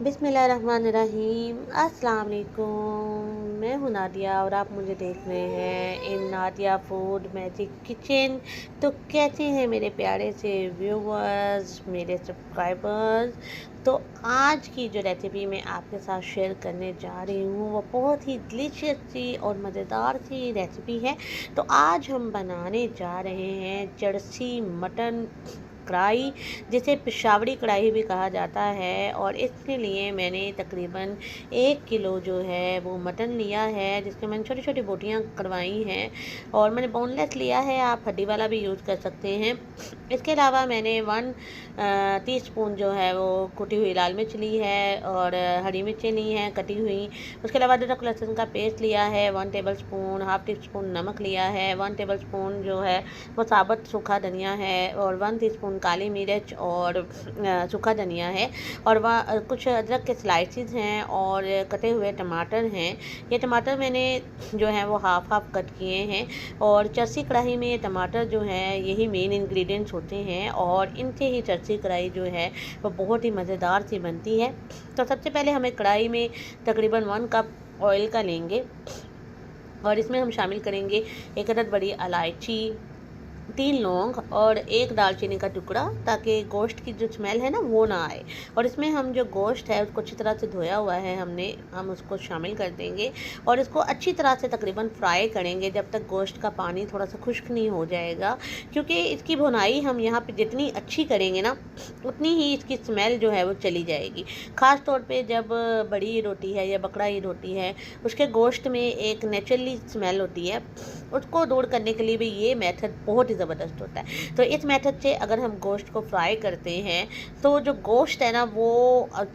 बिस्मिल्लाहिर्रहमानिर्रहीम। अस्सलाम वालेकुम। मैं हूँ नादिया और आप मुझे देख रहे हैं इन नादिया फूड मैजिक किचन। तो कैसे हैं मेरे प्यारे से व्यूवर्स, मेरे सब्सक्राइबर्स। तो आज की जो रेसिपी मैं आपके साथ शेयर करने जा रही हूँ वो बहुत ही डिलीशियस सी और मज़ेदार सी रेसिपी है। तो आज हम बनाने जा रहे हैं जर्सी मटन कढ़ाई, जिसे पिशावरी कढ़ाई भी कहा जाता है। और इसके लिए मैंने तकरीबन 1 किलो जो है वो मटन लिया है, जिसके मैंने छोटी छोटी बोटियाँ करवाई हैं। और मैंने बोनलेस लिया है, आप हड्डी वाला भी यूज़ कर सकते हैं। इसके अलावा मैंने 1 टीस्पून जो है वो कुटी हुई लाल मिर्च ली है और हरी मिर्चें ली हैं कटी हुई। उसके अलावा अदरक लहसुन का पेस्ट लिया है 1 table spoon, half tea spoon नमक लिया है, 1 टेबल स्पून जो है वो साबुत सूखा धनिया है और 1 टीस्पून काली मिर्च और सूखा धनिया है। और वह कुछ अदरक के स्लाइसिस हैं और कटे हुए टमाटर हैं। ये टमाटर मैंने जो है वो हाफ़ कट किए हैं। और चरसी कढ़ाई में ये टमाटर जो है यही मेन इंग्रेडिएंट्स होते हैं और इनसे ही चरसी कढ़ाई जो है वो बहुत ही मज़ेदार सी बनती है। तो सबसे पहले हमें कढ़ाई में तकरीबन 1 कप ऑयल का लेंगे और इसमें हम शामिल करेंगे 1 अदद बड़ी इलायची, 3 लौंग और 1 दालचीनी का टुकड़ा, ताकि गोश्त की जो स्मेल है ना वो ना आए। और इसमें हम जो गोश्त है उसको अच्छी तरह से धोया हुआ है हम उसको शामिल कर देंगे और इसको अच्छी तरह से तकरीबन फ्राई करेंगे जब तक गोश्त का पानी थोड़ा सा खुश्क नहीं हो जाएगा। क्योंकि इसकी भुनाई हम यहाँ पे जितनी अच्छी करेंगे ना उतनी ही इसकी स्मेल जो है वो चली जाएगी। ख़ास तौर पे जब बड़ी रोटी है या बकरा ईद होती है, उसके गोश्त में एक नेचुरली स्मेल होती है, उसको दूर करने के लिए भी ये मेथड बहुत ज़बरदस्त होता है। तो इस मेथड से अगर हम गोश्त को फ्राई करते हैं तो जो गोश्त है ना वो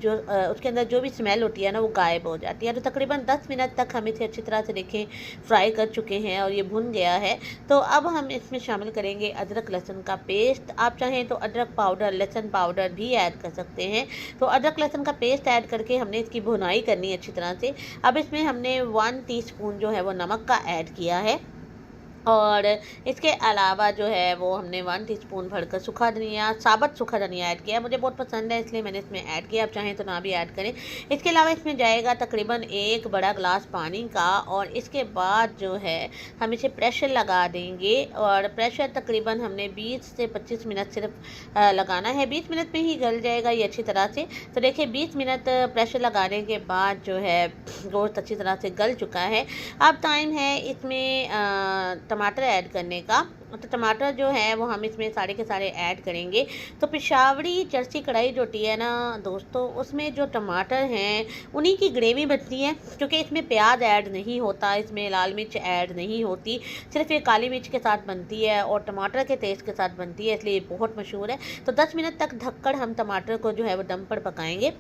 जो उसके अंदर जो भी स्मेल होती है ना वो गायब हो जाती है। तो तकरीबन 10 मिनट तक हम इसे अच्छी तरह से देखें फ्राई कर चुके हैं और ये भुन गया है। तो अब हम इसमें शामिल करेंगे अदरक लहसुन का पेस्ट। आप चाहें तो अदरक पाउडर, लहसुन पाउडर भी ऐड कर सकते हैं। तो अदरक लहसुन का पेस्ट ऐड करके हमने इसकी भुनाई करनी है अच्छी तरह से। अब इसमें हमने 1 टीस्पून जो है वो नमक का ऐड किया है और इसके अलावा जो है वो हमने 1 टीस्पून भरकर सूखा धनिया, साबुत सूखा धनिया ऐड किया। मुझे बहुत पसंद है इसलिए मैंने इसमें ऐड किया, आप चाहें तो ना भी ऐड करें। इसके अलावा इसमें जाएगा तकरीबन 1 बड़ा गिलास पानी का और इसके बाद जो है हम इसे प्रेशर लगा देंगे। और प्रेशर तकरीबन हमने 20 से 25 मिनट सिर्फ लगाना है। 20 मिनट में ही गल जाएगा ये अच्छी तरह से। तो देखिए 20 मिनट प्रेशर लगाने के बाद जो है गोश्त अच्छी तरह से गल चुका है। अब टाइम है इसमें टमाटर ऐड करने का। तो टमाटर जो है वो हम इसमें सारे के सारे ऐड करेंगे। तो पिशावरी चरसी कढ़ाई जो होती है ना दोस्तों, उसमें जो टमाटर हैं उन्हीं की ग्रेवी बनती है, क्योंकि इसमें प्याज ऐड नहीं होता, इसमें लाल मिर्च ऐड नहीं होती, सिर्फ ये काली मिर्च के साथ बनती है और टमाटर के टेस्ट के साथ बनती है, इसलिए बहुत मशहूर है। तो 10 मिनट तक ढककर हम टमाटर को जो है वो दम पर पकाएंगे।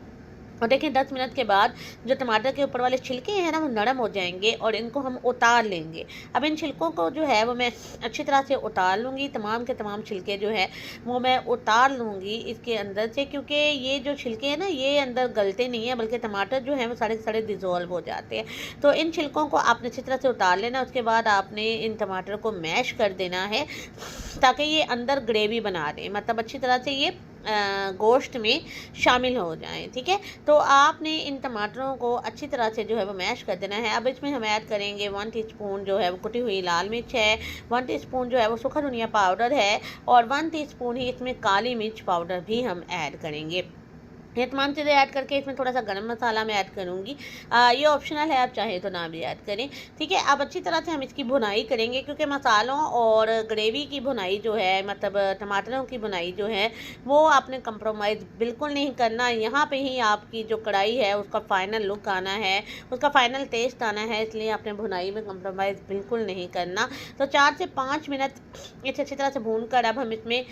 और देखिए 10 मिनट के बाद जो टमाटर के ऊपर वाले छिलके हैं ना वो नरम हो जाएंगे और इनको हम उतार लेंगे। अब इन छिलकों को जो है वो मैं अच्छी तरह से उतार लूँगी, तमाम के तमाम छिलके जो है वो मैं उतार लूँगी इसके अंदर से, क्योंकि ये जो छिलके हैं ना ये अंदर गलते नहीं हैं, बल्कि टमाटर जो है वो सारे के सारे डिज़ोल्व हो जाते हैं। तो इन छिलकों को आपने अच्छी तरह से उतार लेना। उसके बाद आपने इन टमाटर को मैश कर देना है ताकि ये अंदर ग्रेवी बना दें, मतलब अच्छी तरह से ये गोश्त में शामिल हो जाएं। ठीक है, तो आपने इन टमाटरों को अच्छी तरह से जो है वो मैश कर देना है। अब इसमें हम ऐड करेंगे 1 टीस्पून जो है वो कुटी हुई लाल मिर्च है, 1 टीस्पून जो है वो सूखा धनिया पाउडर है और 1 टीस्पून ही इसमें काली मिर्च पाउडर भी हम ऐड करेंगे। ये तमाम चीज़ें ऐड करके इसमें थोड़ा सा गरम मसाला मैं ऐड करूँगी। ये ऑप्शनल है, आप चाहें तो ना भी ऐड करें। ठीक है, अब अच्छी तरह से हम इसकी भुनाई करेंगे, क्योंकि मसालों और ग्रेवी की भुनाई जो है, मतलब टमाटरों की भुनाई जो है वो आपने कंप्रोमाइज़ बिल्कुल नहीं करना। यहाँ पे ही आपकी जो कढ़ाई है उसका फ़ाइनल लुक आना है, उसका फ़ाइनल टेस्ट आना है, इसलिए आपने भुनाई में कंप्रोमाइज़ बिल्कुल नहीं करना। तो 4 से 5 मिनट इसे अच्छी तरह से भून कर अब हम इसमें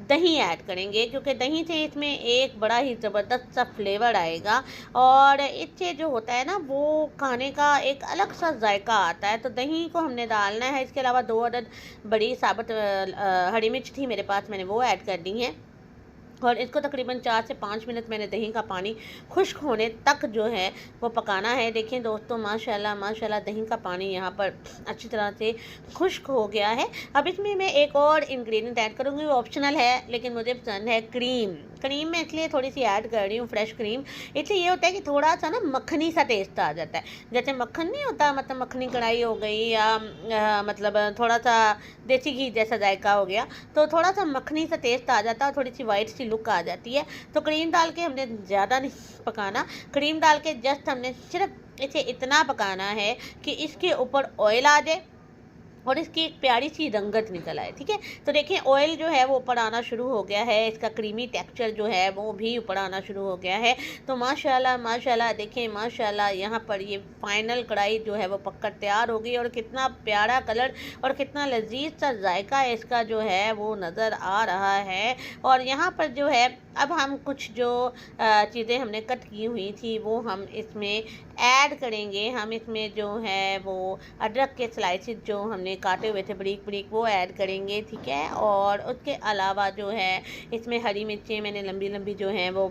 दही ऐड करेंगे, क्योंकि दही से इसमें एक बड़ा ही ज़बरदस्त सा फ्लेवर आएगा और इससे जो होता है ना वो खाने का एक अलग सा जायका आता है। तो दही को हमने डालना है। इसके अलावा 2 अदद बड़ी साबुत हरी मिर्च थी मेरे पास, मैंने वो ऐड कर दी है और इसको तकरीबन 4 से 5 मिनट मैंने दही का पानी खुश्क होने तक जो है वो पकाना है। देखिए दोस्तों माशाल्लाह माशाल्लाह दही का पानी यहाँ पर अच्छी तरह से खुश्क हो गया है। अब इसमें मैं एक और इंग्रेडिएंट ऐड करूँगी, वो ऑप्शनल है लेकिन मुझे पसंद है, क्रीम। क्रीम मैं इसलिए थोड़ी सी ऐड कर रही हूँ, फ्रेश क्रीम। इसलिए ये होता है कि थोड़ा सा ना मक्खनी सा टेस्ट आ जाता है। जैसे मक्खन नहीं होता, मतलब मक्खनी कढ़ाई हो गई या मतलब थोड़ा सा देसी घी जैसा जायका हो गया, तो थोड़ा सा मक्खनी सा टेस्ट आ जाता है और थोड़ी सी वाइट सी लुक आ जाती है। तो क्रीम डाल के हमने ज़्यादा नहीं पकाना, क्रीम डाल के जस्ट हमने सिर्फ इसे इतना पकाना है कि इसके ऊपर ऑयल आ जाए और इसकी एक प्यारी सी रंगत निकल आए। ठीक है, तो देखिए ऑयल जो है वो ऊपर आना शुरू हो गया है, इसका क्रीमी टेक्सचर जो है वो भी ऊपर आना शुरू हो गया है। तो माशाल्लाह माशाल्लाह देखिए, माशाल्लाह यहाँ पर ये फाइनल कढ़ाई जो है वो पककर तैयार हो गई और कितना प्यारा कलर और कितना लजीज सा जायका इसका जो है वो नज़र आ रहा है। और यहाँ पर जो है अब हम कुछ जो चीज़ें हमने कट की हुई थी वो हम इसमें ऐड करेंगे। हम इसमें जो है वो अदरक के स्लाइसेस जो हमने काटे हुए थे बारीक बारीक वो ऐड करेंगे। ठीक है, और उसके अलावा जो है इसमें हरी मिर्चें मैंने लंबी लंबी जो हैं वो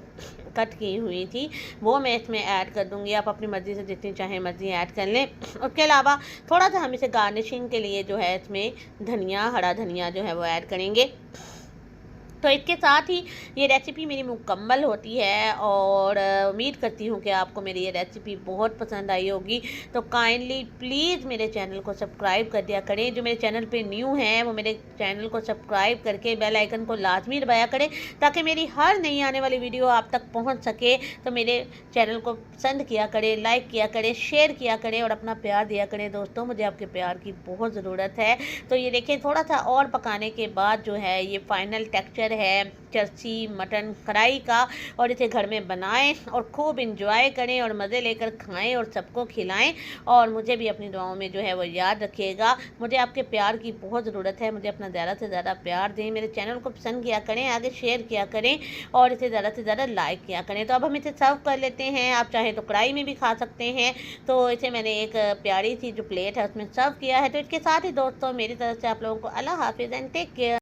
कट की हुई थी वो मैं इसमें ऐड कर दूंगी। आप अपनी मर्ज़ी से जितनी चाहें मर्ज़ी ऐड कर लें। उसके अलावा थोड़ा सा हम इसे गार्निशिंग के लिए जो है इसमें धनिया, हरा धनिया जो है वो ऐड करेंगे। तो इसके साथ ही ये रेसिपी मेरी मुकम्मल होती है और उम्मीद करती हूँ कि आपको मेरी ये रेसिपी बहुत पसंद आई होगी। तो काइंडली प्लीज़ मेरे चैनल को सब्सक्राइब कर दिया करें। जो मेरे चैनल पे न्यू हैं वो मेरे चैनल को सब्सक्राइब करके बेल आइकन को लाजमी दबाया करें ताकि मेरी हर नई आने वाली वीडियो आप तक पहुँच सके। तो मेरे चैनल को पसंद किया करें, लाइक किया करें, शेयर किया करें और अपना प्यार दिया करें। दोस्तों, मुझे आपके प्यार की बहुत ज़रूरत है। तो ये देखें, थोड़ा सा और पकाने के बाद जो है ये फाइनल टेक्सचर है चर्ची मटन कढ़ाई का, और इसे घर में बनाएं और खूब इंजॉय करें और मज़े लेकर खाएं और सबको खिलाएं। और मुझे भी अपनी दुआओं में जो है वो याद रखिएगा। मुझे आपके प्यार की बहुत ज़रूरत है। मुझे अपना ज़्यादा से ज़्यादा प्यार दें, मेरे चैनल को पसंद किया करें, आगे शेयर किया करें और इसे ज़्यादा से ज़्यादा लाइक किया करें। तो अब हम इसे सर्व कर लेते हैं। आप चाहें तो कढ़ाई में भी खा सकते हैं। तो इसे मैंने एक प्यारी सी जो प्लेट है उसमें सर्व किया है। तो इसके साथ ही दोस्तों मेरी तरफ से आप लोगों को अल्लाह हाफिज़ एंड टेक केयर।